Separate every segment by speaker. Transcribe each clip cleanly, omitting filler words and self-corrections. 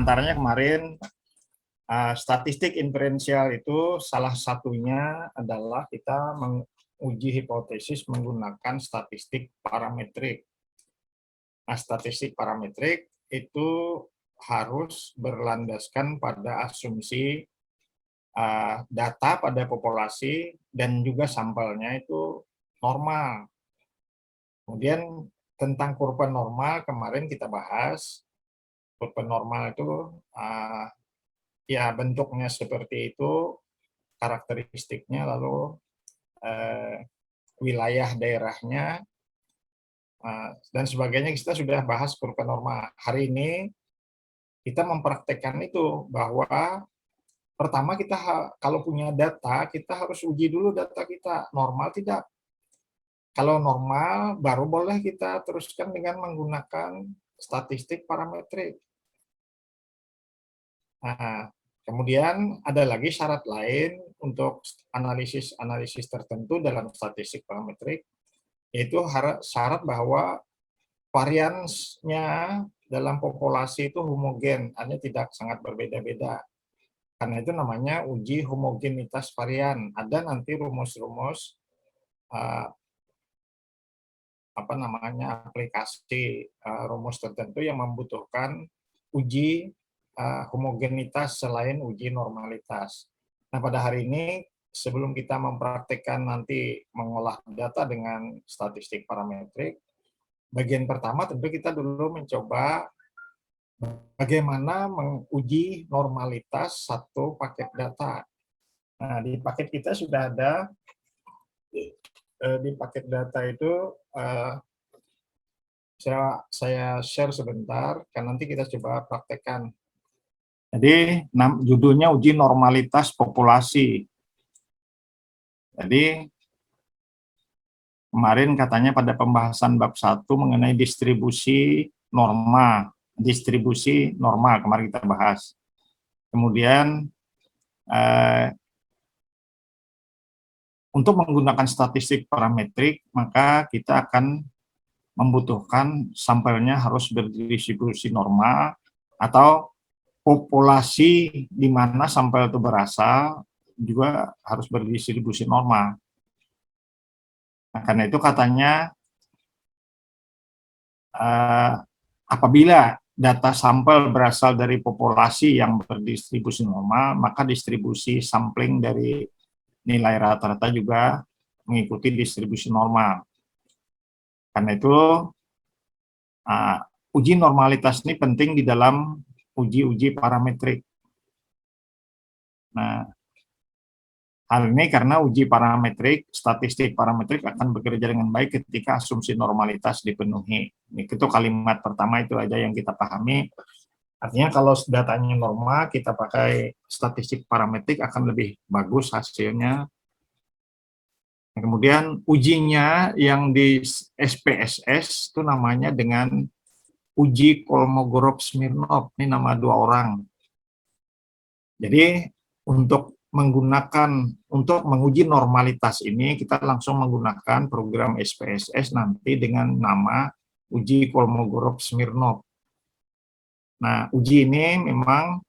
Speaker 1: antaranya kemarin statistik inferensial itu salah satunya adalah kita menguji hipotesis menggunakan statistik parametrik. Nah, statistik parametrik itu harus berlandaskan pada asumsi data pada populasi dan juga sampelnya itu normal. Kemudian tentang kurva normal kemarin kita bahas. Kurva normal itu ya bentuknya seperti itu, karakteristiknya, lalu wilayah daerahnya, dan sebagainya. Kita sudah bahas kurva normal. Hari ini kita mempraktekkan itu, bahwa pertama kita kalau punya data, kita harus uji dulu data kita, normal tidak. Kalau normal, baru boleh kita teruskan dengan menggunakan statistik parametrik. Nah, kemudian ada lagi syarat lain untuk analisis tertentu dalam statistik parametrik, yaitu syarat bahwa variansnya dalam populasi itu homogen, artinya tidak sangat berbeda-beda. Karena itu namanya uji homogenitas varian. Ada nanti rumus-rumus aplikasi rumus tertentu yang membutuhkan uji homogenitas selain uji normalitas. Nah, pada hari ini sebelum kita mempraktekkan nanti mengolah data dengan statistik parametrik, bagian pertama tentu kita dulu mencoba bagaimana menguji normalitas satu paket data. Nah, di paket kita sudah ada, di paket data itu saya share sebentar, kan nanti kita coba praktekkan. Jadi judulnya uji normalitas populasi. Jadi kemarin katanya pada pembahasan bab 1 mengenai distribusi normal kemarin kita bahas. Kemudian untuk menggunakan statistik parametrik, maka kita akan membutuhkan sampelnya harus berdistribusi normal, atau populasi di mana sampel itu berasal juga harus berdistribusi normal. Nah, karena itu katanya apabila data sampel berasal dari populasi yang berdistribusi normal, maka distribusi sampling dari nilai rata-rata juga mengikuti distribusi normal. Karena itu uji normalitas ini penting di dalam uji-uji parametrik. Nah, hal ini karena uji parametrik, statistik parametrik akan bekerja dengan baik ketika asumsi normalitas dipenuhi. Itu kalimat pertama, itu aja yang kita pahami. Artinya kalau datanya normal, kita pakai statistik parametrik akan lebih bagus hasilnya. Kemudian ujinya yang di SPSS itu namanya dengan uji Kolmogorov-Smirnov, ini nama 2 orang. Jadi untuk menguji normalitas ini, kita langsung menggunakan program SPSS nanti dengan nama uji Kolmogorov-Smirnov. Nah, uji ini memang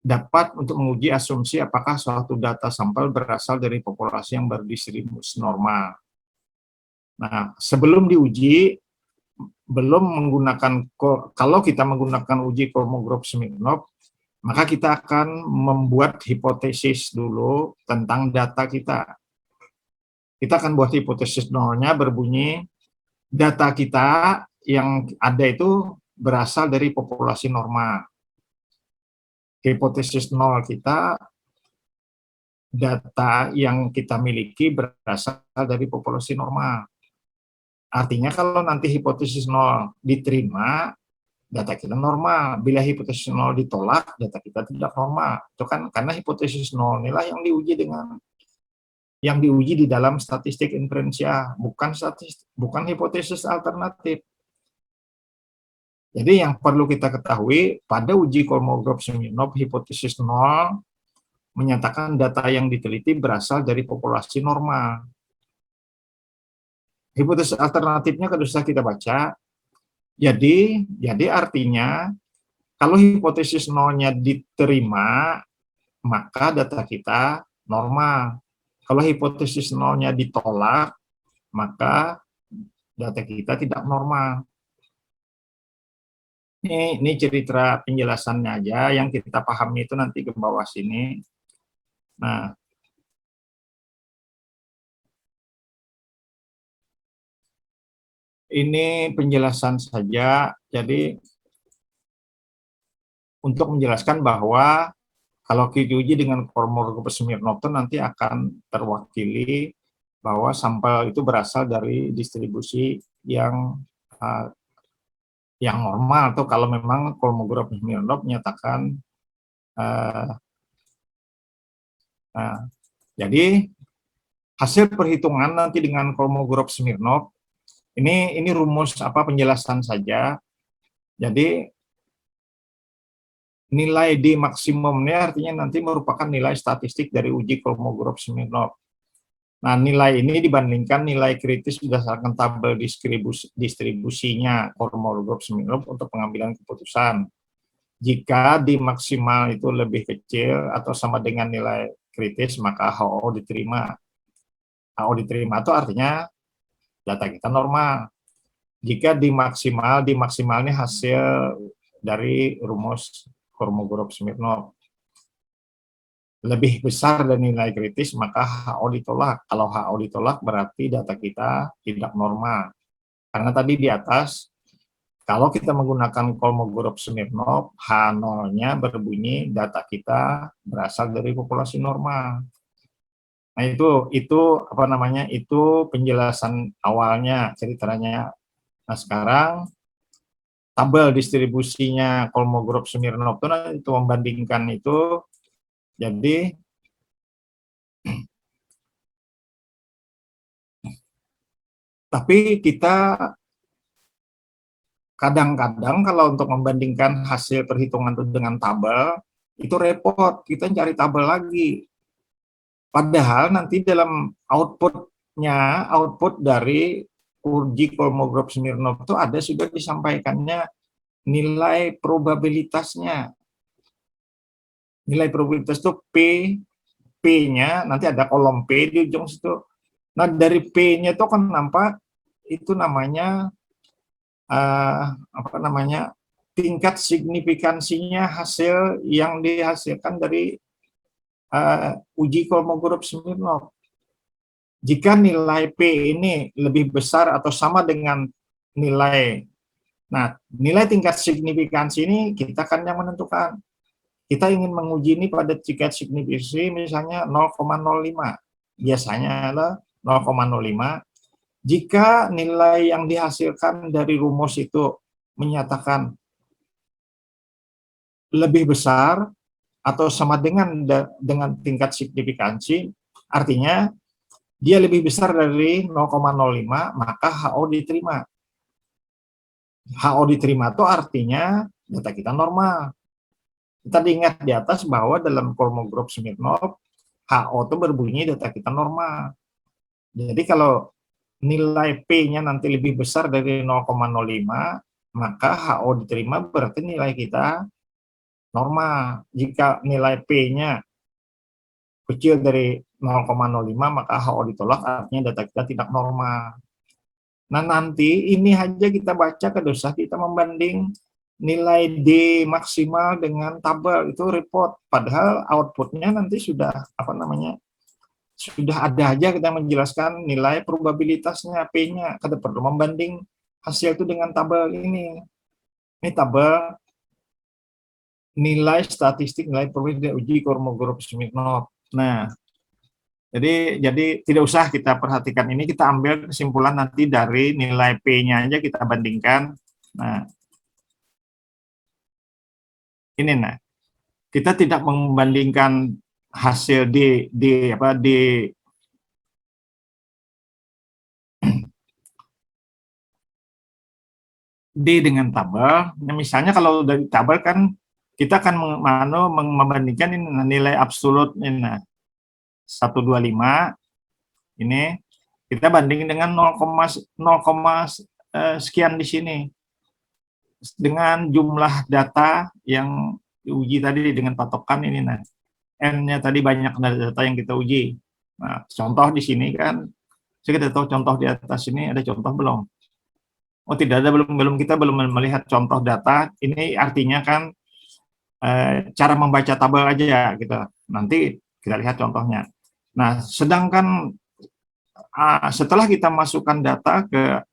Speaker 1: dapat untuk menguji asumsi apakah suatu data sampel berasal dari populasi yang berdistribusi normal. Nah, sebelum diuji, kalau kita menggunakan uji Kolmogorov-Smirnov, maka kita akan membuat hipotesis dulu tentang data kita. Kita akan buat hipotesis nolnya berbunyi, data kita yang ada itu berasal dari populasi normal. Hipotesis nol kita, data yang kita miliki berasal dari populasi normal. Artinya kalau nanti hipotesis nol diterima, data kita normal. Bila hipotesis nol ditolak, data kita tidak normal. Itu kan karena hipotesis nol inilah yang diuji di dalam statistik inferensial, bukan hipotesis alternatif. Jadi yang perlu kita ketahui, pada uji Kolmogorov-Smirnov, hipotesis nol menyatakan data yang diteliti berasal dari populasi normal. Hipotesis alternatifnya kalau bisa kita baca, jadi artinya Kalau hipotesis nolnya diterima, maka data kita normal. Kalau hipotesis nolnya ditolak, maka data kita tidak normal. Ini cerita penjelasannya aja, yang kita pahami itu nanti ke bawah sini. Nah, ini penjelasan saja. Jadi untuk menjelaskan bahwa kalau kita uji dengan Kolmogorov Smirnov itu nanti akan terwakili bahwa sampel itu berasal dari distribusi uh, yang normal, atau kalau memang Kolmogorov Smirnov menyatakan uh, uh, jadi hasil perhitungan nanti dengan Kolmogorov Smirnov ini rumus penjelasan saja. Jadi nilai D maksimumnya artinya nanti merupakan nilai statistik dari uji Kolmogorov-Smirnov. Nah, nilai ini dibandingkan nilai kritis berdasarkan tabel distribusinya Kolmogorov-Smirnov untuk pengambilan keputusan. Jika D maksimal itu lebih kecil atau sama dengan nilai kritis, maka HO diterima. HO diterima itu artinya data kita normal. Jika D maksimalnya hasil dari rumus Kolmogorov-Smirnov lebih besar dari nilai kritis, maka HO ditolak. Kalau HO ditolak berarti data kita tidak normal. Karena tadi di atas, kalau kita menggunakan Kolmogorov-Smirnov, H0-nya berbunyi data kita berasal dari populasi normal. Nah, itu penjelasan awalnya ceritanya. Nah, sekarang tabel distribusinya Kolmogorov-Smirnov itu membandingkan itu. Jadi tapi kita kadang-kadang kalau untuk membandingkan hasil perhitungan itu dengan tabel, itu repot, kita cari tabel lagi. Padahal nanti dalam output dari uji Kolmogorov-Smirnov itu ada sudah disampaikannya nilai probabilitasnya. Nilai probabilitas itu P-nya, nanti ada kolom P di ujung situ. Nah, dari P-nya itu kan nampak itu namanya tingkat signifikansinya hasil yang dihasilkan dari uji Kolmogorov-Smirnov. Jika nilai P ini lebih besar atau sama dengan nilai tingkat signifikansi ini kita kan yang menentukan. Kita ingin menguji ini pada tingkat signifikansi misalnya 0,05. Biasanya adalah 0,05. Jika nilai yang dihasilkan dari rumus itu menyatakan lebih besar atau sama dengan tingkat signifikansi, artinya dia lebih besar dari 0,05, maka HO diterima. HO diterima itu artinya data kita normal. Kita diingat di atas bahwa dalam Kolmogorov-Smirnov, HO itu berbunyi data kita normal. Jadi kalau nilai P-nya nanti lebih besar dari 0,05, maka HO diterima berarti nilai kita normal. Jika nilai P-nya kecil dari 0,05, maka HO ditolak, artinya data kita tidak normal. Nah, nanti ini aja kita baca ke dosa, kita membanding nilai D maksimal dengan tabel, itu report. Padahal outputnya nanti sudah sudah ada aja kita menjelaskan nilai probabilitasnya P-nya. Kita perlu membanding hasil itu dengan tabel ini. Ini tabel nilai statistik nilai probabilitas uji Kolmogorov-Smirnov. Nah, jadi tidak usah kita perhatikan ini, kita ambil kesimpulan nanti dari nilai P-nya aja kita bandingkan. Nah, ini kita tidak membandingkan hasil D dengan tabel. Nah, misalnya kalau dari tabel kan kita akan membandingkan ini nilai absolut ini 125 ini kita bandingin dengan 0, sekian di sini. dengan jumlah data yang diuji tadi dengan patokan ini, nah, N-nya tadi banyak data yang kita uji. Nah, contoh di sini kan, saya kita tahu contoh di atas ini ada contoh belum? Oh, tidak ada, belum kita belum melihat contoh data. Ini artinya kan cara membaca tabel aja ya gitu. Nanti kita lihat contohnya. Nah, sedangkan setelah kita masukkan data ke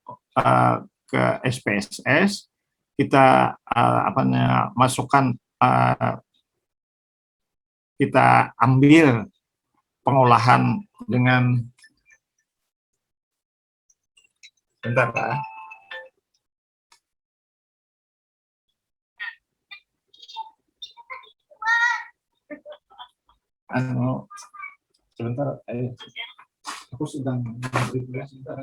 Speaker 1: SPSS, kita masukkan, kita ambil pengolahan dengan, bentar Pak. Sebentar, aku sedang bertugas sebentar.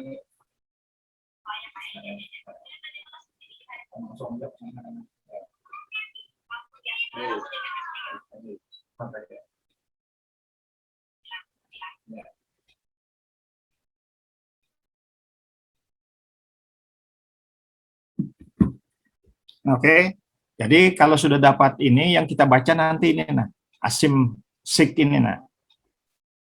Speaker 1: Oke, jadi kalau sudah dapat ini, yang kita baca nanti ini, nah, asim sig ini, nah,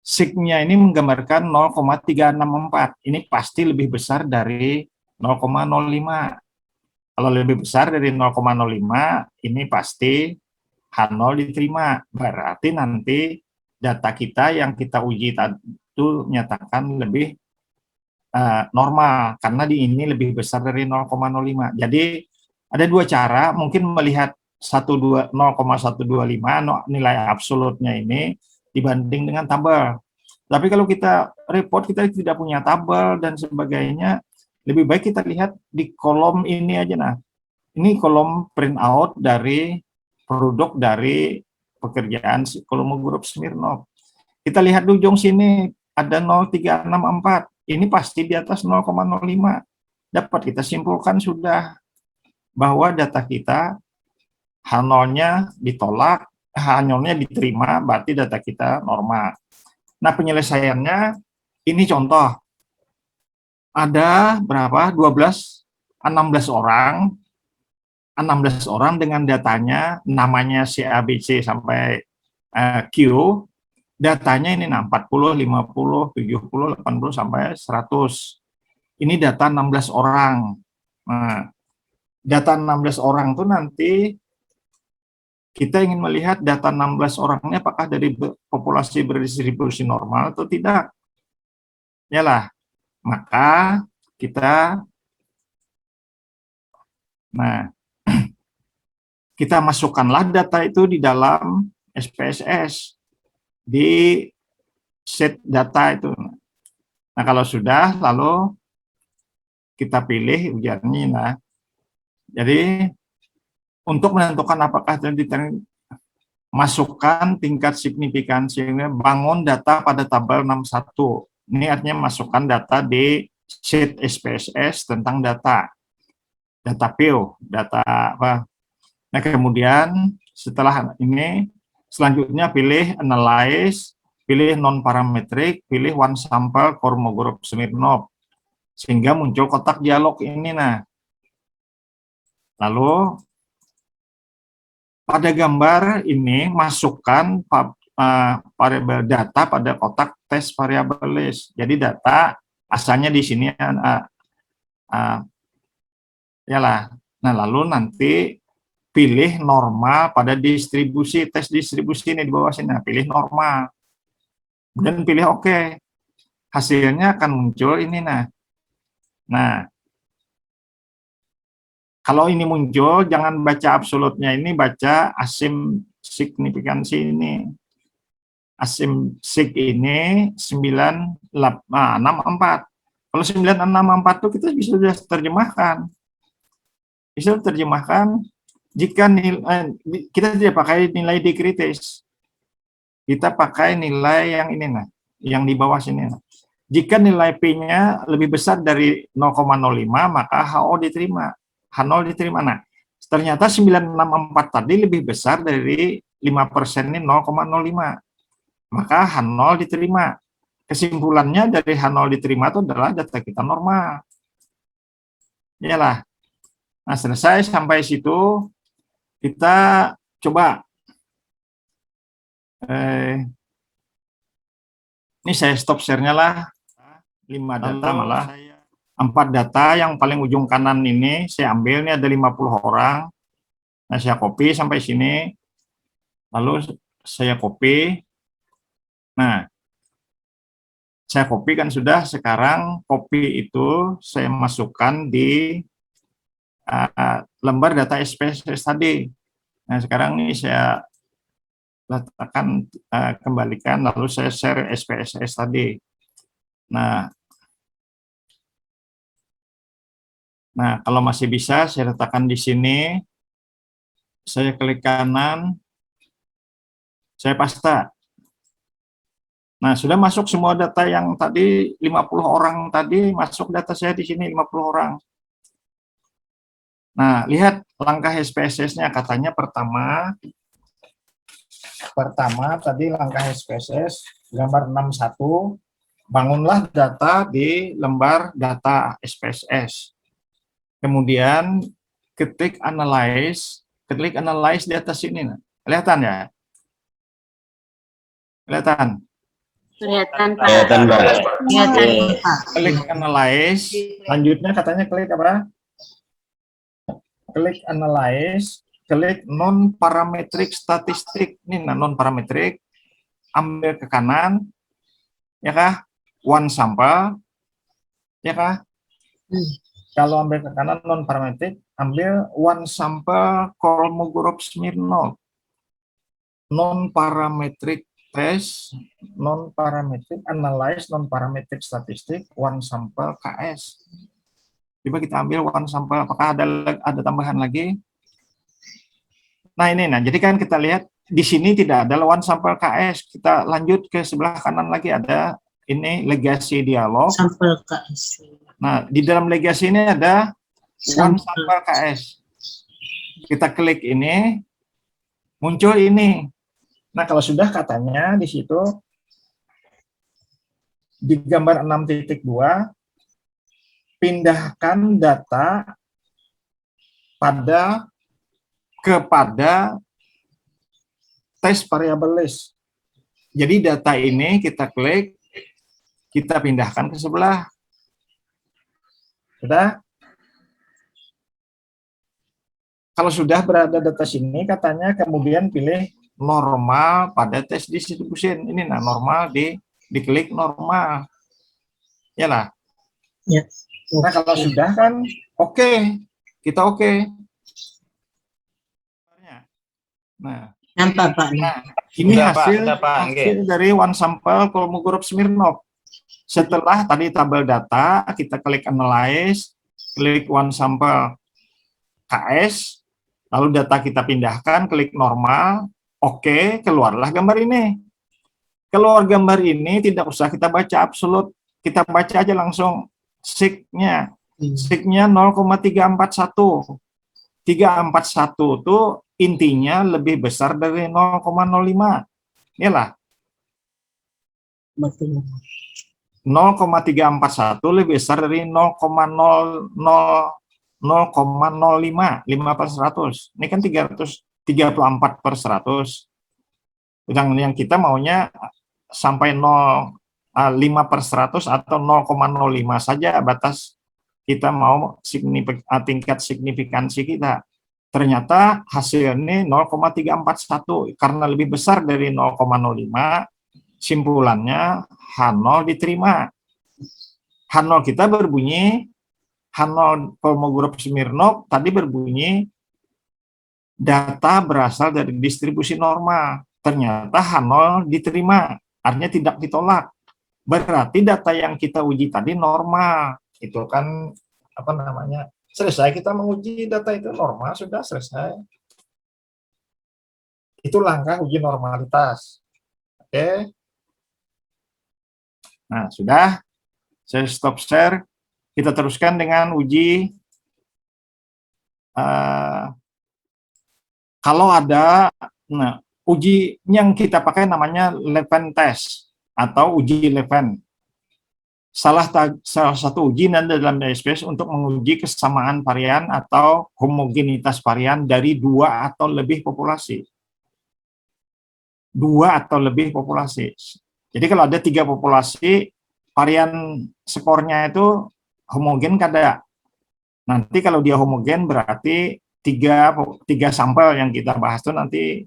Speaker 1: sig-nya ini menggambarkan 0,364. Ini pasti lebih besar dari 0,05. Kalau lebih besar dari 0,05, ini pasti H0 diterima. Berarti nanti data kita yang kita uji itu nyatakan lebih normal, karena di ini lebih besar dari 0,05. Jadi ada dua cara, mungkin melihat 0,125 nilai absolutnya ini dibanding dengan tabel. Tapi kalau kita report, kita tidak punya tabel dan sebagainya, lebih baik kita lihat di kolom ini aja. Nah, ini kolom printout dari produk dari pekerjaan kolom Smirnov. Kita lihat di ujung sini ada 0,364. Ini pasti di atas 0,05. Dapat kita simpulkan sudah bahwa data kita H0-nya ditolak, H0-nya diterima, berarti data kita normal. Nah, penyelesaiannya ini contoh. Ada berapa? 16 orang. 16 orang dengan datanya, namanya CABC sampai Q, datanya ini 40, 50, 70, 80 sampai 100. Ini data 16 orang. Nah, data 16 orang itu nanti kita ingin melihat data 16 orangnya apakah dari populasi berdistribusi normal atau tidak. Yalah, maka kita kita masukkanlah data itu di dalam SPSS di set data itu. Nah, kalau sudah, lalu kita pilih ujiannya. Nah, jadi untuk menentukan apakah masukkan tingkat signifikansinya, bangun data pada tabel 61. Ini artinya masukkan data di sheet SPSS tentang data PIO, data apa. Nah, kemudian setelah ini, selanjutnya pilih analyze, pilih non-parametrik, pilih one sample Kolmogorov Smirnov, sehingga muncul kotak dialog ini. Nah, lalu pada gambar ini masukkan variabel data pada kotak tes variabel list. Jadi data asalnya di sini yalah. Nah, lalu nanti pilih normal pada distribusi, tes distribusi ini di bawah sini. Nah, pilih normal. Kemudian pilih oke. Hasilnya akan muncul ini. Nah, kalau ini muncul, jangan baca absolutnya ini, baca asim signifikansi ini. Asim sig ini 964. Kalau 964 itu kita bisa sudah terjemahkan. Bisa terjemahkan jika nilai, kita tidak pakai nilai dikritis. Kita pakai nilai yang ini, nah, yang di bawah sini. Jika nilai P-nya lebih besar dari 0,05, maka HO diterima. H0 diterima. Nah, ternyata 964 tadi lebih besar dari 5% ini 0,05. Maka H0 diterima. Kesimpulannya dari H0 diterima itu adalah data kita normal. Iyalah. Nah, selesai sampai situ, kita coba. Ini saya stop share-nya lah. 5 data malah. 4 data yang paling ujung kanan ini saya ambil, ini ada 50 orang. Nah, saya copy sampai sini. Lalu saya copy. Nah, saya copy kan sudah, sekarang copy itu saya masukkan di lembar data SPSS tadi. Nah, sekarang ini saya letakkan, kembalikan, lalu saya share SPSS tadi. Nah, kalau masih bisa, saya letakkan di sini. Saya klik kanan, saya paste. Nah, sudah masuk semua data yang tadi, 50 orang tadi, masuk data saya di sini 50 orang. Nah, lihat langkah SPSS-nya, katanya pertama tadi langkah SPSS, gambar 61, bangunlah data di lembar data SPSS. Kemudian ketik analyze di atas sini. Kelihatan ya? Kelihatan?
Speaker 2: Kelihatan, Pak.
Speaker 3: Kelihatan, Pak.
Speaker 2: Kelihatan, Pak.
Speaker 1: Klik analyze, lanjutnya katanya klik apa? Klik analyze, klik non parametric statistik. Ini non parametric, ambil ke kanan, ya kah? One sample, ya kah? Kalau ambil ke kanan non parametric, ambil one sample Kolmogorov-Smirnov. Non parametric test, non parametric analyze, non parametric statistik, one sample KS. Coba kita ambil one sample, apakah ada tambahan lagi? Nah ini, jadi kan kita lihat di sini tidak ada one sample KS. Kita lanjut ke sebelah kanan lagi, ada ini legacy dialog.
Speaker 2: Sampel KS.
Speaker 1: Nah, di dalam legacy ini ada one sample KS. Kita klik ini, muncul ini. Nah, kalau sudah katanya di situ, di gambar 6.2, pindahkan data kepada tes variable list. Jadi data ini kita klik, kita pindahkan ke sebelah. Sudah? Kalau sudah berada data sini, katanya kemudian pilih normal pada tes distribution. Ini normal, diklik normal. Yalah.
Speaker 2: Ya.
Speaker 1: Nah, kalau sudah kan oke. Kita oke. Nah,
Speaker 2: nampak, Pak.
Speaker 1: Ini
Speaker 3: Sudah,
Speaker 1: hasil,
Speaker 3: Pak.
Speaker 1: hasil dari one sample Kolmogorov-Smirnov. Setelah tadi tabel data, kita klik analyze, klik one sample KS, lalu data kita pindahkan, klik normal, oke, keluarlah gambar ini. Keluar gambar ini tidak usah kita baca absolut, kita baca aja langsung sig-nya. Sig-nya 0,341. 341 itu intinya lebih besar dari 0,05. Inilah. 0,341 lebih besar dari 0,05, 5/100. Ini kan 334/100. Yang kita maunya sampai 0,5/100 atau 0,05 saja batas kita mau tingkat signifikansi kita. Ternyata hasil ini 0,341 karena lebih besar dari 0,05. Simpulannya H0 diterima. H0 kita berbunyi, H0 Kolmogorov-Smirnov tadi berbunyi data berasal dari distribusi normal. Ternyata H0 diterima, artinya tidak ditolak. Berarti data yang kita uji tadi normal. Itu kan apa namanya? Selesai kita menguji data itu normal, sudah selesai. Itu langkah uji normalitas. Oke. Nah, sudah. Saya stop share. Kita teruskan dengan uji. Kalau ada, uji yang kita pakai namanya Leven test atau uji Leven. salah satu ujian dalam SPSS untuk menguji kesamaan varian atau homogenitas varian dari dua atau lebih populasi. Jadi kalau ada 3 populasi, varian skornya itu homogen kada. Nanti kalau dia homogen berarti tiga sampel yang kita bahas itu nanti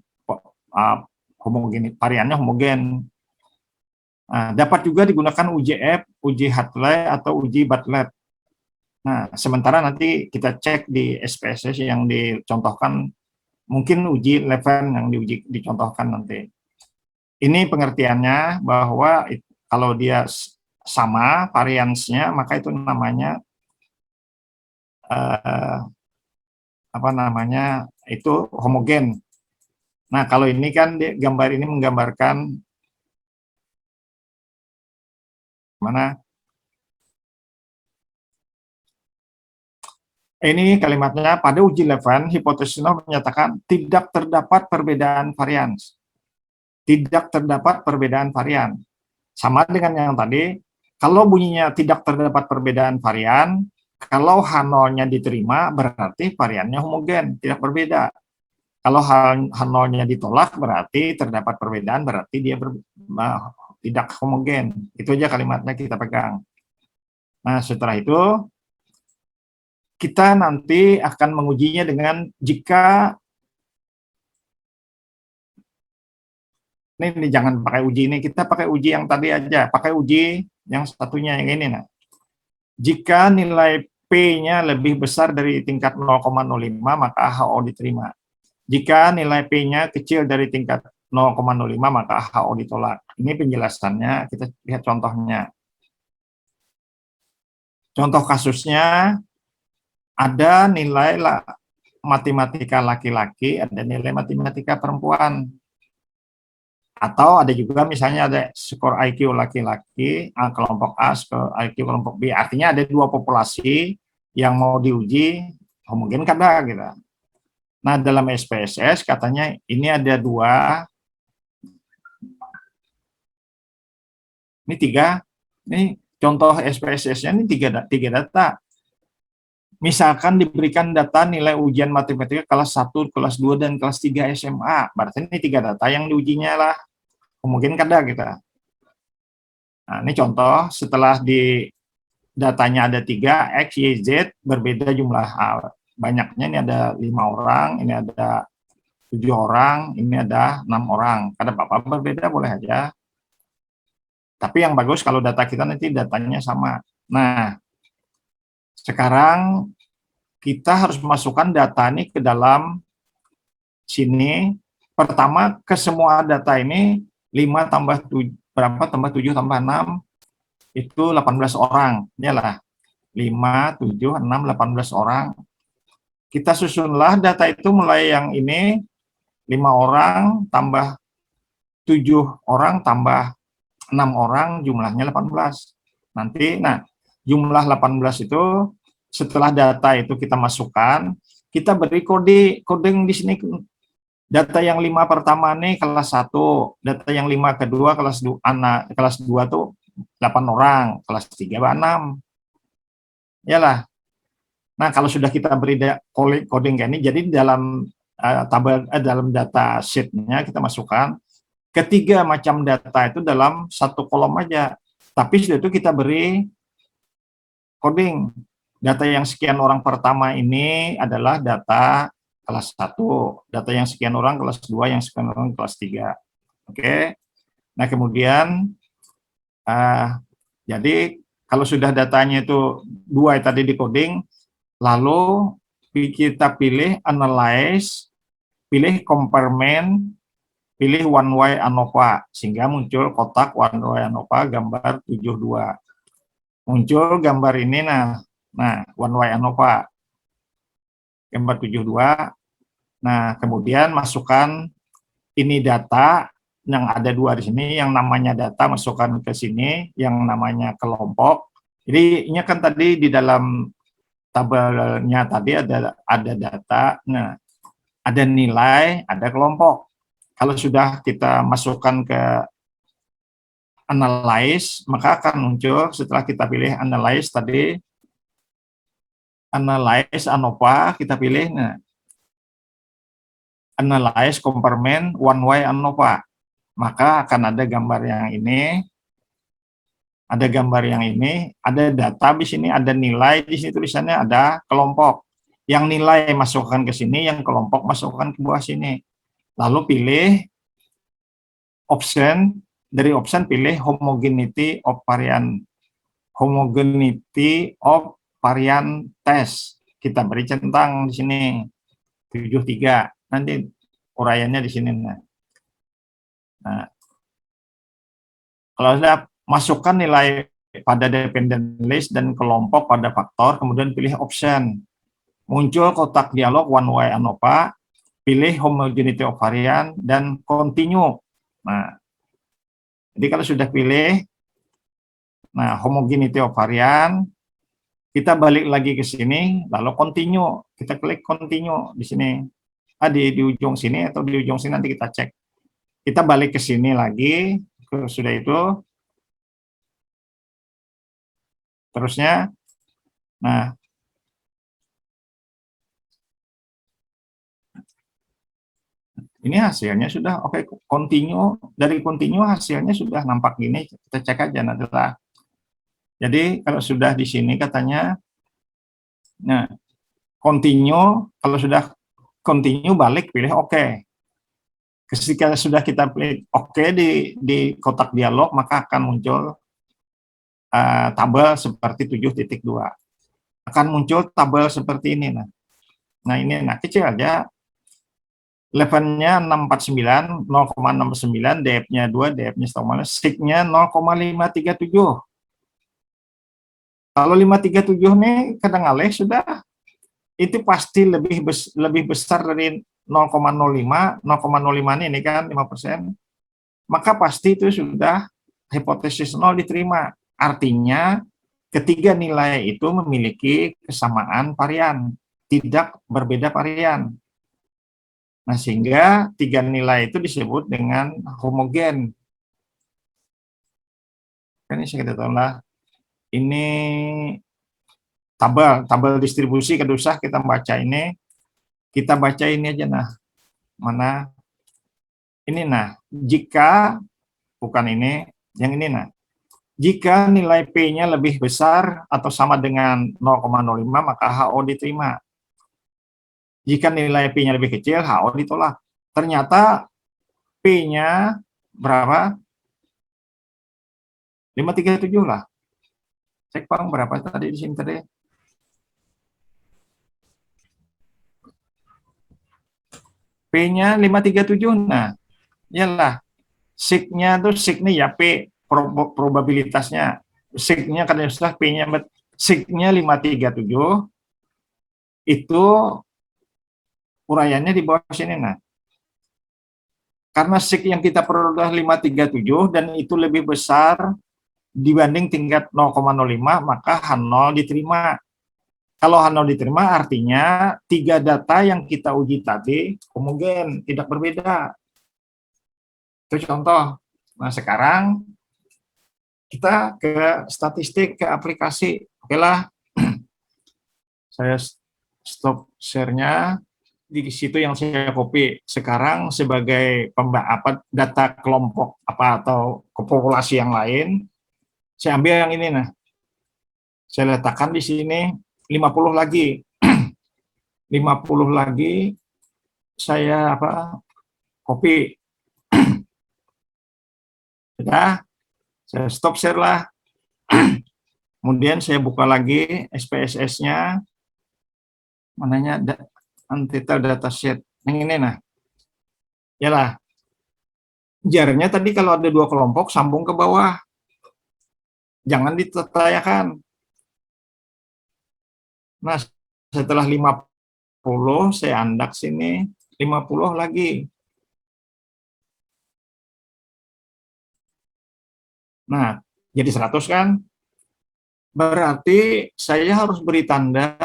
Speaker 1: variannya homogen. Nah, dapat juga digunakan uji F, uji Hartley atau uji Bartlett. Nah, sementara nanti kita cek di SPSS yang dicontohkan, mungkin uji Leven yang dicontohkan nanti. Ini pengertiannya bahwa kalau dia sama variansnya, maka itu namanya itu homogen. Nah, kalau ini kan gambar ini menggambarkan mana? Ini kalimatnya, pada uji Leven, hipotesis menyatakan tidak terdapat perbedaan varians. Tidak terdapat perbedaan varian. Sama dengan yang tadi, kalau bunyinya tidak terdapat perbedaan varian, kalau H0-nya diterima, berarti variannya homogen, tidak berbeda. Kalau H0-nya ditolak, berarti terdapat perbedaan, berarti dia tidak homogen. Itu aja kalimatnya kita pegang. Nah, setelah itu, kita nanti akan mengujinya dengan jika ini jangan pakai uji ini, kita pakai uji yang tadi aja, pakai uji yang satunya yang ini. Nah, jika nilai P-nya lebih besar dari tingkat 0,05, maka HO diterima. Jika nilai P-nya kecil dari tingkat 0,05, maka HO ditolak. Ini penjelasannya, kita lihat contohnya. Contoh kasusnya, ada nilai matematika laki-laki, ada nilai matematika perempuan. Atau ada juga misalnya ada skor IQ laki-laki, kelompok A, skor IQ kelompok B. Artinya ada 2 populasi yang mau diuji, homogen kada gitu. Nah, dalam SPSS katanya ini ada 2, ini 3, ini contoh SPSS-nya ini 3 data. Misalkan diberikan data nilai ujian matematika kelas 1, kelas 2, dan kelas 3 SMA. Berarti ini 3 data yang diujinya lah. Mungkin kada kita. Nah, ini contoh setelah di datanya ada 3, X, Y, Z, berbeda jumlah banyaknya. Ini ada 5 orang, ini ada 7 orang, ini ada 6 orang. Kada apa-apa berbeda, boleh aja. Tapi yang bagus kalau data kita nanti datanya sama. Nah, sekarang kita harus masukkan data ini ke dalam sini. Pertama, ke semua data ini 5 tambah 7, berapa tambah 7 tambah 6, itu 18 orang. Inilah 5, 7, 6, 18 orang. Kita susunlah data itu mulai yang ini, 5 orang tambah 7 orang tambah 6 orang, jumlahnya 18. Nanti, nah, jumlah 18 itu setelah data itu kita masukkan, kita beri coding di sini. Data yang 5 pertama nih kelas 1, data yang 5 kedua kelas 2 tuh 8 orang, kelas 3 6. Yalah. Nah, kalau sudah kita beri coding kayak ini, jadi dalam tabel dalam data sheet-nya kita masukkan ketiga macam data itu dalam satu kolom aja. Tapi sudah itu kita beri coding. Data yang sekian orang pertama ini adalah data kelas 1, data yang sekian orang kelas 2, yang sekian orang kelas 3. Oke. Nah, kemudian jadi kalau sudah datanya itu 2 tadi di coding, lalu kita pilih analyze, pilih comparement, pilih one way ANOVA, sehingga muncul kotak one way ANOVA gambar 72. Muncul gambar ini, nah one way ANOVA gambar 72. Nah, kemudian masukkan ini data yang ada 2 di sini, yang namanya data masukkan ke sini, yang namanya kelompok. Jadi ini kan tadi di dalam tabelnya tadi ada data, nah ada nilai, ada kelompok. Kalau sudah kita masukkan ke analyze, maka akan muncul setelah kita pilih analyze tadi, analyze ANOVA, kita pilih nah, analyze compartment one way ANOVA. Maka akan ada gambar yang ini, ada gambar yang ini, ada data di sini, ada nilai di sini tulisannya, ada kelompok. Yang nilai masukkan ke sini, yang kelompok masukkan ke bawah sini. Lalu pilih option, dari option pilih homogeneity of variant. Homogeneity of variant test. Kita beri centang di sini 73. Nanti uraiannya di sini. Nah, kalau sudah masukkan nilai pada dependent list dan kelompok pada faktor, kemudian pilih option. Muncul kotak dialog one way ANOVA, pilih homogeneity of variant dan continue. Nah, jadi kalau sudah pilih, nah homogeneity of variant, kita balik lagi ke sini, lalu continue. Kita klik continue di sini. Di ujung sini atau di ujung sini nanti kita cek. Kita balik ke sini lagi, sudah itu. Terusnya, nah, ini hasilnya sudah oke, continue. Dari continue hasilnya sudah nampak gini, kita cek aja nanti lah. Jadi kalau sudah di sini katanya, nah, continue, kalau sudah continue balik pilih oke. Ketika sudah kita pilih oke di kotak dialog, maka akan muncul tabel seperti 7.2. Akan muncul tabel seperti ini. Nah ini kecil aja. Levelnya 649, 0,69, DF-nya 2, DF-nya setengah, SIG-nya 0,537. Kalau 537 nih kadang alih sudah, itu pasti lebih besar dari 0,05, 0,05 ini kan 5%. Maka pasti itu sudah hipotesis 0 diterima. Artinya ketiga nilai itu memiliki kesamaan varian, tidak berbeda varian. Nah, sehingga tiga nilai itu disebut dengan homogen. Ini kita tahu lah. Ini tabel distribusi, kada usah kita baca ini. Kita baca ini aja nah. Mana? Ini nah. Jika bukan ini, yang ini nah. Jika nilai P-nya lebih besar atau sama dengan 0,05, maka HO diterima. Jika nilai P-nya lebih kecil, HO ditolak. Ternyata P-nya berapa? 537 lah. Cek Bang, berapa tadi di sini tadi? P-nya 537. Nah, iyalah. SIG-nya tuh SIG nih ya P, probabilitasnya. SIG-nya kan susah, P-nya SIG-nya 537. Itu uraiannya di bawah sini nah. Karena SIG yang kita peroleh 537 dan itu lebih besar dibanding tingkat 0,05, maka H0 diterima. Kalau H0 diterima artinya tiga data yang kita uji tadi homogen, tidak berbeda. Itu contoh. Nah sekarang kita ke statistik, ke aplikasi. Oke lah, saya stop share-nya. Di situ yang saya copy. Sekarang sebagai data kelompok atau populasi yang lain, saya ambil yang ini nah. Saya letakkan di sini 50 lagi. 50 lagi saya copy. Sudah, saya stop share lah. Kemudian saya buka lagi SPSS-nya. Mananya Untitled Dataset. Yang ini nah. Yalah. Jarnya tadi kalau ada dua kelompok sambung ke bawah. Jangan ditetayakan. Nah, setelah 50 saya andak sini 50 lagi. Nah, jadi 100 kan? Berarti saya harus beri tanda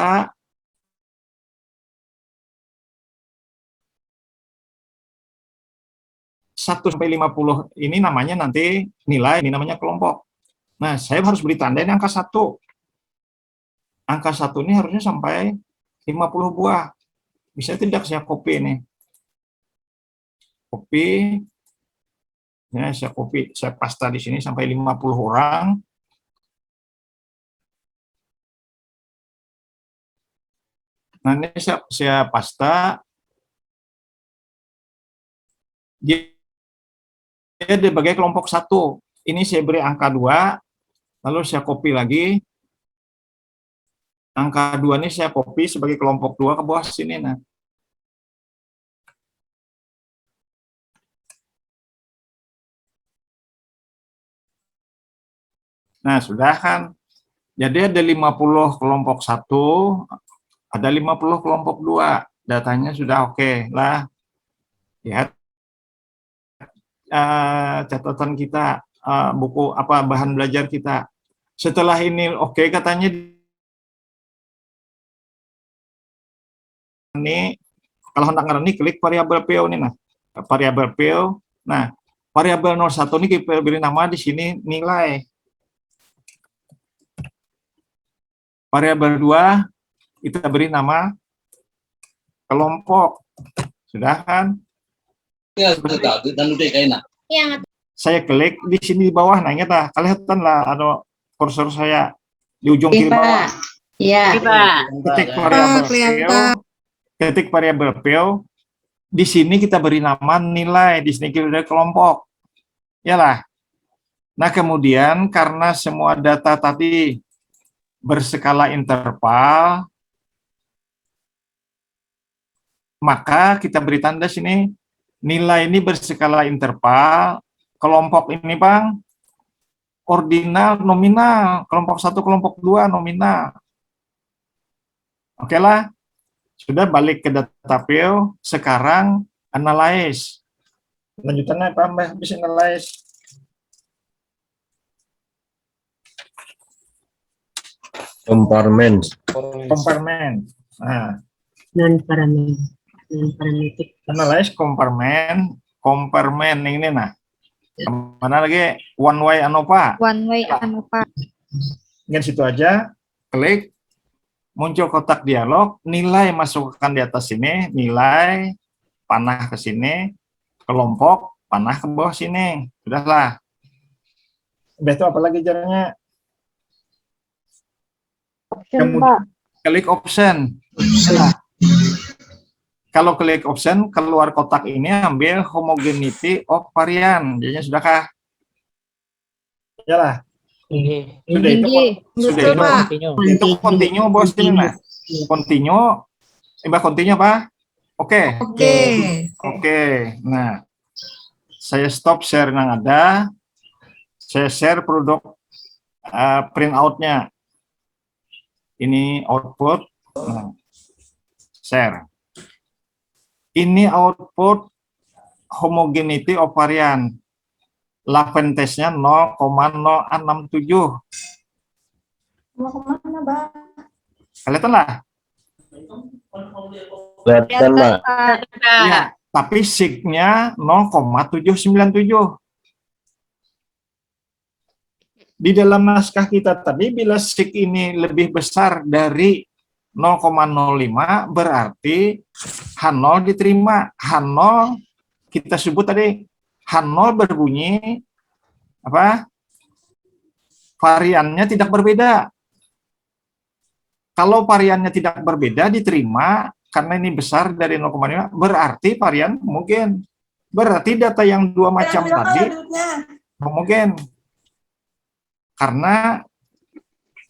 Speaker 1: 1 sampai 50 ini namanya nanti nilai, ini namanya kelompok. Nah, saya harus beri tanda ini angka 1. Angka 1 ini harusnya sampai 50 buah. Bisa tidak saya copy ini? Copy. Ya, saya copy, saya pasta di sini sampai 50 orang. Nah, ini saya pasta. Dia dibagi kelompok 1. Ini saya beri angka 2, lalu saya copy lagi. Angka 2 ini saya copy sebagai kelompok 2 ke bawah sini. Nah, sudah kan? Jadi ada 50 kelompok 1, ada 50 kelompok 2. Datanya sudah oke lah. Lihat catatan kita, buku apa bahan belajar kita. Setelah ini oke, katanya ini kalau hendak ngerti klik variabel PO ini. Nah, variabel PO. Nah, variabel 01 ini kita beri nama di sini nilai. Variabel 2 kita beri nama kelompok. Sudah kan?
Speaker 3: Ya, dan udah kayaknya.
Speaker 1: Saya klik di sini di bawah, nah ingat lah, kelihatan lah ada kursor saya di ujung kiri bawah.
Speaker 2: Iya.
Speaker 1: Ketik variabel PO, ketik variabel PO. Di sini kita beri nama nilai, di sini kita beri kelompok. Yalah. Nah, kemudian karena semua data tadi berskala interval, maka kita beri tanda sini nilai ini berskala interval. Kelompok ini, Bang, ordinal nominal, kelompok 1, kelompok 2 nominal. Oke lah, sudah balik ke data PO, sekarang analyze. Lanjutannya apa, Mbak? Bisa analyze.
Speaker 4: Compartment.
Speaker 1: Nah,
Speaker 2: Non-parametric.
Speaker 1: analyze compartment ini nah. Mana lagi? One way ANOVA.
Speaker 5: One way ANOVA.
Speaker 1: Dengan situ aja, klik, muncul kotak dialog, nilai masukkan di atas sini, nilai, panah ke sini, kelompok, panah ke bawah sini. Sudahlah. Udah itu apa lagi caranya? Kemudian klik option. Nah, kalau klik option, keluar kotak ini ambil homogeneity of varian. Jadinya sudahkah? Yalah. Sudah itu,
Speaker 5: Betul, Pak.
Speaker 1: itu continue bos ini nah. Continue, Mbak continue apa? Oke. Oke. Nah, saya stop share yang ada. Saya share produk print out-nya. Ini output. Nah, share. Ini output homogeneity of varian. Lapen tesnya 0,067.
Speaker 5: Mau kemana, Bang?
Speaker 1: Kelihatan lah?
Speaker 4: Kelihatan, Mbak.
Speaker 1: Iya, tapi sig-nya 0,797. Di dalam naskah kita tadi, bila sig ini lebih besar dari 0,05, berarti H0 diterima. H0 kita sebut tadi, H0 berbunyi apa? Variannya tidak berbeda. Kalau variannya tidak berbeda diterima karena ini besar dari 0,5, berarti varian mungkin. Berarti data yang dua macam tadi mungkin. Karena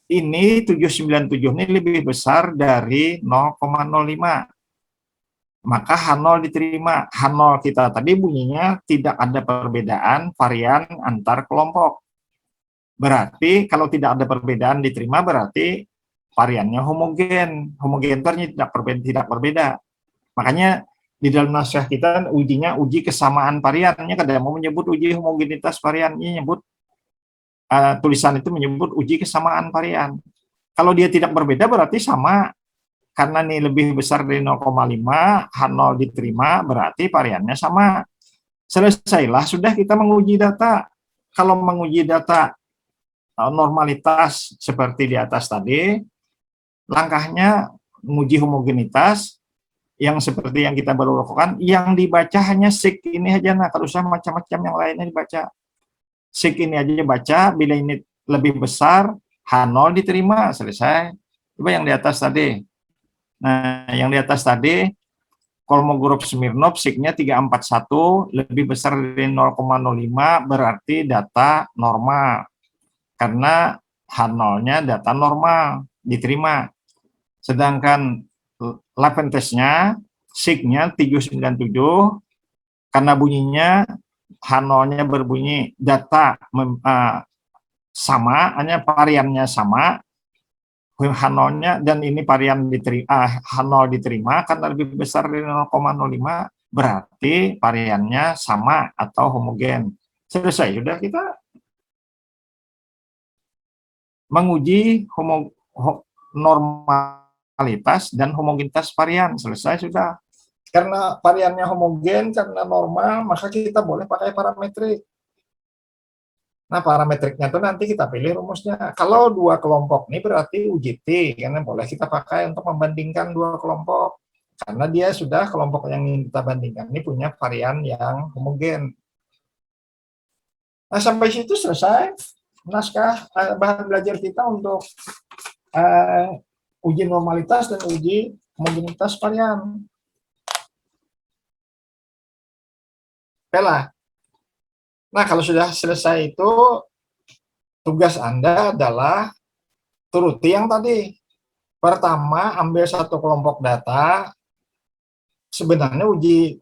Speaker 1: ini 797 ini lebih besar dari 0,05. Maka H0 diterima. H0 kita tadi bunyinya tidak ada perbedaan varian antar kelompok. Berarti kalau tidak ada perbedaan diterima berarti variannya homogen. Homogen itu tidak berbeda. Makanya di dalam naskah kita ujinya uji kesamaan variannya, kadang mau menyebut uji homogenitas variannya, nyebut tulisan itu menyebut uji kesamaan varian. Kalau dia tidak berbeda berarti sama. Karena ini lebih besar dari 0,5, H0 diterima berarti variannya sama. selesailah sudah kita menguji data. Kalau menguji data normalitas seperti di atas tadi, langkahnya menguji homogenitas yang seperti yang kita baru lakukan, yang dibaca hanya SIG ini aja, nah kalau usah macam-macam yang lainnya dibaca. SIG ini aja baca, bila ini lebih besar, H0 diterima, selesai. Coba yang di atas tadi. Nah, yang di atas tadi, Kolmogorov Smirnov, SIG-nya 341, lebih besar dari 0,05, berarti data normal. Karena H0-nya data normal, diterima. Sedangkan Lapentesnya, SIG-nya 397, karena bunyinya H0-nya berbunyi data sama, hanya variannya sama, H0-nya, dan ini varian diterima, H0 diterima karena lebih besar dari 0,05, berarti variannya sama atau homogen. Selesai, sudah kita menguji normalitas dan homogenitas varian. Selesai sudah. Karena variannya homogen, karena normal, maka kita boleh pakai parametrik. Nah, parametriknya itu nanti kita pilih rumusnya. Kalau dua kelompok ini berarti UJT, karena boleh kita pakai untuk membandingkan dua kelompok. Karena dia sudah kelompok yang ingin kita bandingkan ini punya varian yang homogen. Nah, sampai situ selesai naskah bahan belajar kita untuk uji normalitas dan uji homogenitas varian. Oke. Nah, kalau sudah selesai itu, tugas Anda adalah turuti yang tadi. Pertama, ambil satu kelompok data. Sebenarnya uji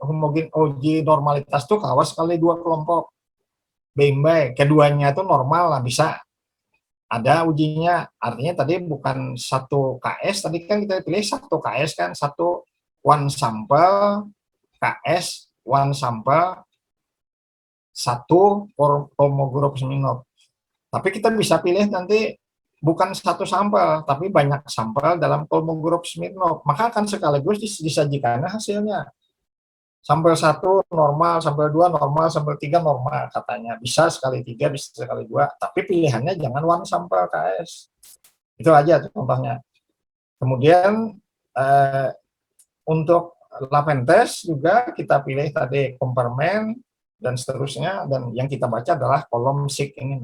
Speaker 1: normalitas itu kawas kali dua kelompok. Bimbai, keduanya itu normal lah, bisa. Ada ujinya, artinya tadi bukan satu KS, tadi kan kita pilih satu KS kan, satu one sample, KS, one sample, satu Kolmogorov Smirnov. Tapi kita bisa pilih nanti bukan satu sampel, tapi banyak sampel dalam Kolmogorov Smirnov. Maka akan sekaligus disajikan hasilnya. Sampel 1 normal, sampel 2 normal, sampel 3 normal katanya. Bisa sekali 3, bisa sekali 2. Tapi pilihannya jangan one sampel KS. Itu aja contohnya. Kemudian untuk Lapenthes juga kita pilih tadi komparmen, dan seterusnya, dan yang kita baca adalah kolom SIG ini.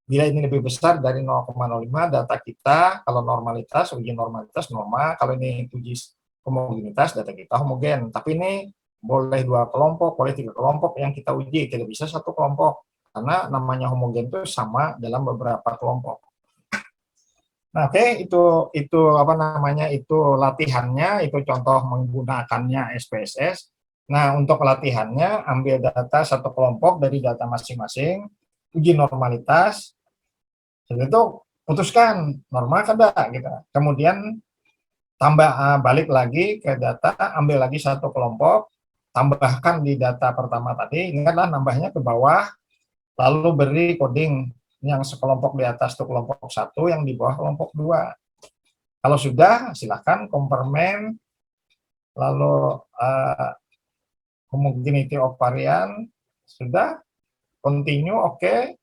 Speaker 1: Bila ini lebih besar dari 0,05, data kita kalau normalitas, uji normalitas normal, kalau ini uji homogenitas, data kita homogen. Tapi ini boleh dua kelompok, boleh tiga kelompok yang kita uji, tidak bisa satu kelompok, karena namanya homogen itu sama dalam beberapa kelompok. Nah, oke, itu apa namanya, itu latihannya, itu contoh menggunakannya SPSS. Nah, untuk latihannya, ambil data satu kelompok dari data masing-masing, uji normalitas, setelah itu putuskan normal kan enggak, gitu. Kemudian balik lagi ke data, ambil lagi satu kelompok, tambahkan di data pertama tadi, ingatlah nambahnya ke bawah, lalu beri coding yang sekelompok di atas itu kelompok 1, yang di bawah kelompok 2. Kalau sudah, silakan komparmen, lalu homogeneity of varian, sudah, continue, oke.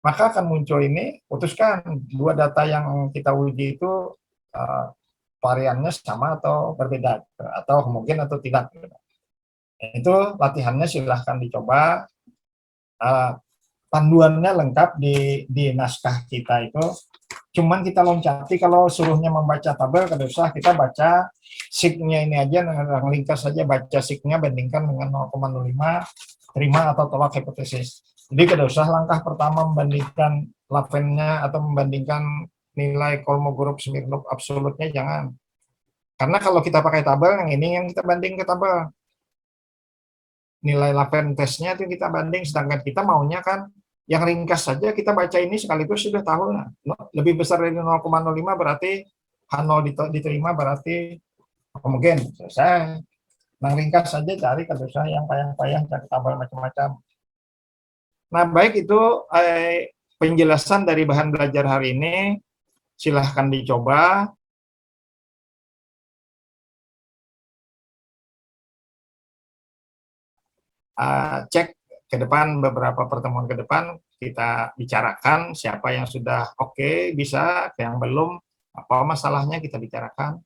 Speaker 1: Maka akan muncul ini, putuskan dua data yang kita uji itu variannya sama atau berbeda, atau homogen atau tidak. Itu latihannya silahkan dicoba. Panduannya lengkap di naskah kita itu. Cuman kita loncati, kalau suruhnya membaca tabel, kada usah, kita baca SIG-nya ini aja, ringkas saja, baca SIG-nya bandingkan dengan 0,05, terima atau tolak hipotesis. Jadi kada usah langkah pertama membandingkan Lavennya atau membandingkan nilai Kolmogorov Smirnov absolutnya, jangan. Karena kalau kita pakai tabel, yang ini yang kita banding ke tabel. Nilai Lapentesnya itu kita banding, sedangkan kita maunya kan yang ringkas saja, kita baca ini sekaligus sudah tahu. Nah, lebih besar dari 0,05 berarti H0 diterima, berarti homogen. Selesai. Nah, ringkas saja, cari, kada usah yang payah-payah cari tabel macam-macam. Nah, baik, itu penjelasan dari bahan belajar hari ini. Silahkan dicoba. cek ke depan, beberapa pertemuan ke depan kita bicarakan siapa yang sudah oke, bisa, yang belum, apa masalahnya kita bicarakan.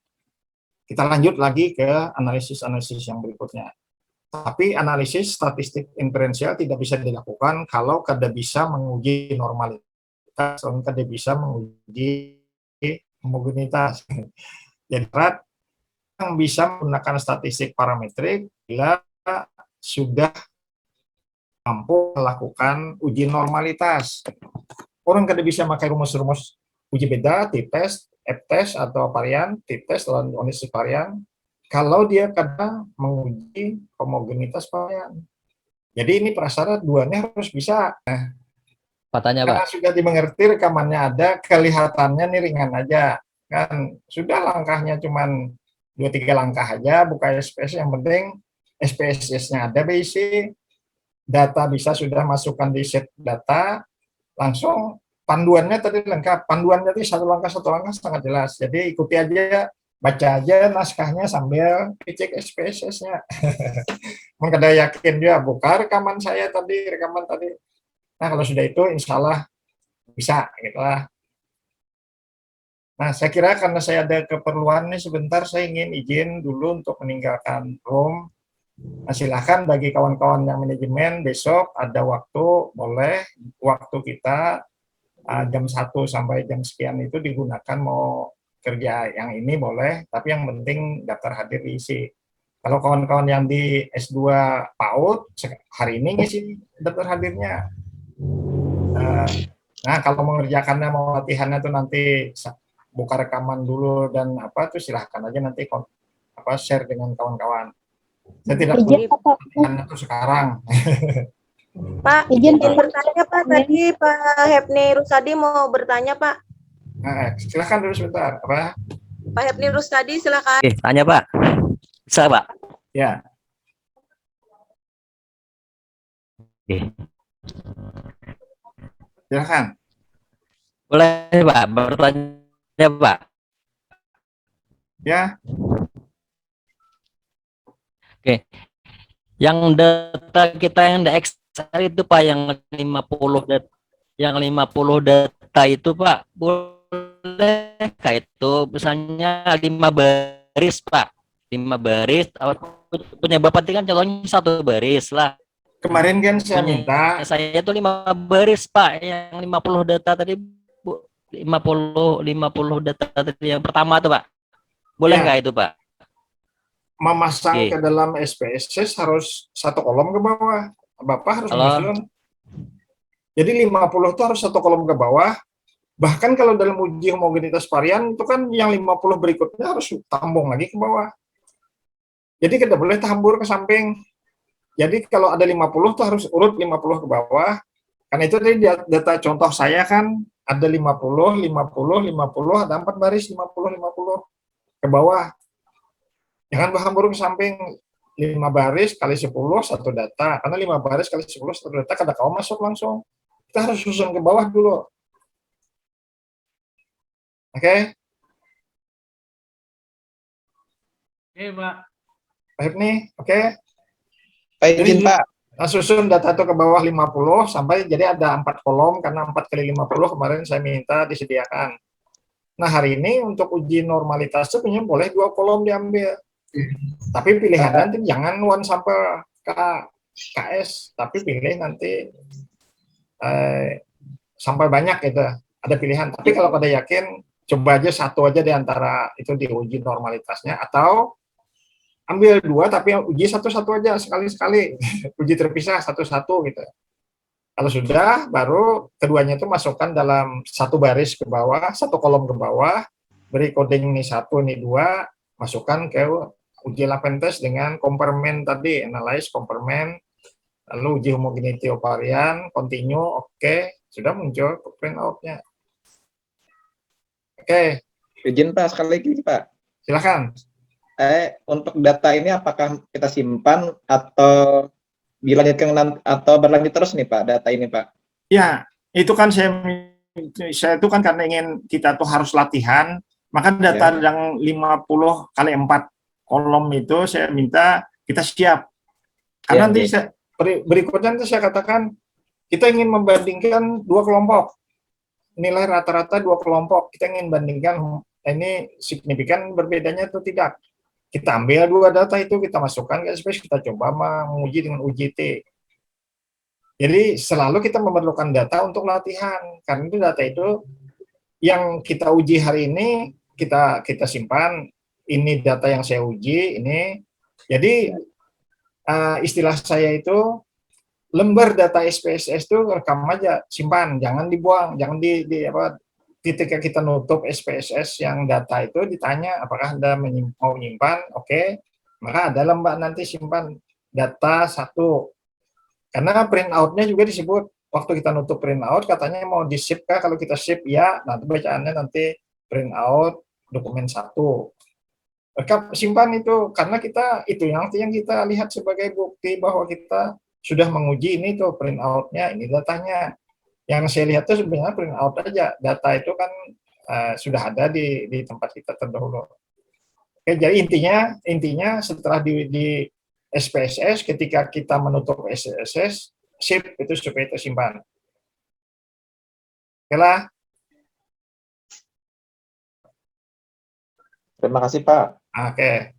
Speaker 1: Kita lanjut lagi ke analisis-analisis yang berikutnya. Tapi analisis statistik inferensial tidak bisa dilakukan kalau kada bisa menguji normalitas, kalau kada bisa menguji homogenitas. Jadi yang bisa menggunakan statistik parametrik bila sudah mampu melakukan uji normalitas. Orang kada bisa pakai rumus-rumus uji beda, t-test, f-test atau varian, t-test lawan analisis varian, kalau dia kada menguji homogenitas varian. Jadi ini prasyarat duanya harus bisa.
Speaker 6: Pak tanya,
Speaker 1: Karena
Speaker 6: Pak.
Speaker 1: sudah dimengerti rekamannya ada, kelihatannya nih ringan aja. Kan sudah langkahnya cuman 2-3 langkah aja, buka SPS, yang penting SPSS-nya ada BIC, data bisa sudah masukkan di set data, langsung panduannya tadi lengkap. Panduannya tadi satu langkah sangat jelas. Jadi ikuti aja, baca aja naskahnya sambil dicek SPSS-nya. Mungkin kada yakin dia buka rekaman tadi. Nah kalau sudah itu insya Allah bisa gitu lah. Nah saya kira karena saya ada keperluan nih sebentar, saya ingin izin dulu untuk meninggalkan room. Nah, silahkan bagi kawan-kawan yang manajemen besok ada waktu, boleh waktu kita jam 1 sampai jam sekian itu digunakan, mau kerja yang ini boleh, tapi yang penting daftar hadir diisi. Kalau kawan-kawan yang di S2 PAUD hari ini ngisi daftar hadirnya. Nah kalau mengerjakannya, mau latihannya tuh nanti buka rekaman dulu dan apa tuh silahkan aja nanti share dengan kawan-kawan. Saya tidak
Speaker 5: Izin Pak.
Speaker 1: latihannya tuh sekarang.
Speaker 7: Pak, izin bertanya Pak, tadi Pak Hepni Rusadi mau bertanya Pak.
Speaker 1: Nah, silahkan dulu sebentar. Apa?
Speaker 7: Pak Hepni Rusadi silakan.
Speaker 6: Oke, tanya, Pak. Bisa, Pak?
Speaker 1: Ya.
Speaker 6: Oke.
Speaker 1: Silahkan.
Speaker 6: Boleh, Pak, bertanya, Pak?
Speaker 1: Ya.
Speaker 6: Oke. Yang data kita yang di Excel itu, Pak, yang 50 data itu, Pak, boleh kayak itu misalnya 5 baris, Pak. 5 baris, punya Bapak kan contohnya 1 baris lah.
Speaker 1: Kemarin kan saya minta
Speaker 6: Saya itu 5 baris, Pak, yang 50 data tadi, Bu. 50 data tadi yang pertama tuh, Pak. Boleh nggak itu, Pak?
Speaker 1: memasang
Speaker 6: Oke.
Speaker 1: ke dalam SPSS harus 1 kolom ke bawah. Bapak harus
Speaker 6: Halo.
Speaker 1: menyusun. Jadi 50 itu harus 1 kolom ke bawah. Bahkan kalau dalam uji homogenitas varian itu kan yang 50 berikutnya harus tambung lagi ke bawah. Jadi tidak boleh tambur ke samping. Jadi kalau ada 50 itu harus urut 50 ke bawah. Karena itu tadi data contoh saya kan ada 50, 50, 50, ada 4 baris 50, 50 ke bawah. Jangan berhambur ke samping. 5 baris kali 10 1 data. Karena 5 baris kali 10 1 data kada kau masuk langsung. Kita harus susun ke bawah dulu. Oke?
Speaker 8: Oke, Pak.
Speaker 1: Baik nih, oke?
Speaker 9: Baik, izin Pak.
Speaker 1: Nah, susun data itu ke bawah 50 sampai jadi ada 4 kolom, karena 4 kali 50 kemarin saya minta disediakan. Nah hari ini untuk uji normalitas itu punya boleh 2 kolom diambil. Tapi pilihan nanti jangan 1 sampai KS, tapi pilih nanti sampai banyak gitu. Ada pilihan. Tapi kalau pada yakin, coba aja 1 aja di antara itu diuji normalitasnya, atau ambil 2 tapi uji 1 aja sekali-sekali. Uji terpisah 1 gitu. Kalau sudah, baru keduanya itu masukkan dalam 1 baris ke bawah, 1 kolom ke bawah, beri coding ini 1, ini 2, masukkan ke uji lapen test dengan komparmen tadi, analyze komparmen, lalu uji homogeneity of varian, continue, oke, sudah muncul print out-nya. Oke.
Speaker 9: Izin Pak, sekali lagi Pak.
Speaker 1: Silakan.
Speaker 9: Untuk data ini apakah kita simpan atau dilanjutkan atau berlanjut terus nih Pak, data ini Pak?
Speaker 1: Ya, itu kan saya itu kan karena ingin kita tuh harus latihan, maka data yang 50 kali 4 kolom itu saya minta kita siap. Karena nanti berikutnya itu saya katakan kita ingin membandingkan dua kelompok, nilai rata-rata dua kelompok, kita ingin bandingkan ini signifikan berbedanya atau tidak. Kita ambil dua data itu, kita masukkan ke SPS, kita coba menguji dengan UJT. Jadi selalu kita memerlukan data untuk latihan, karena itu data itu yang kita uji hari ini kita simpan. Ini data yang saya uji ini. Jadi istilah saya itu lembar data SPSS itu rekam aja, simpan, jangan dibuang, jangan ketika kita nutup SPSS yang data itu ditanya apakah Anda mau menyimpan, oke, maka ada lembar nanti simpan data 1. Karena print out-nya juga disebut, waktu kita nutup print out katanya mau di-ship kah, kalau kita ship ya, nanti bacaannya nanti print out dokumen 1. Rekam, simpan itu, karena kita itu yang kita lihat sebagai bukti bahwa kita sudah menguji ini tuh print out-nya, ini datanya. Yang saya lihat itu sebenarnya print out aja, data itu kan sudah ada di tempat kita terdahulu. Oke, jadi intinya setelah di SPSS, ketika kita menutup SPSS, ship itu supaya tersimpan. Oke lah.
Speaker 9: Terima kasih Pak.
Speaker 1: Oke.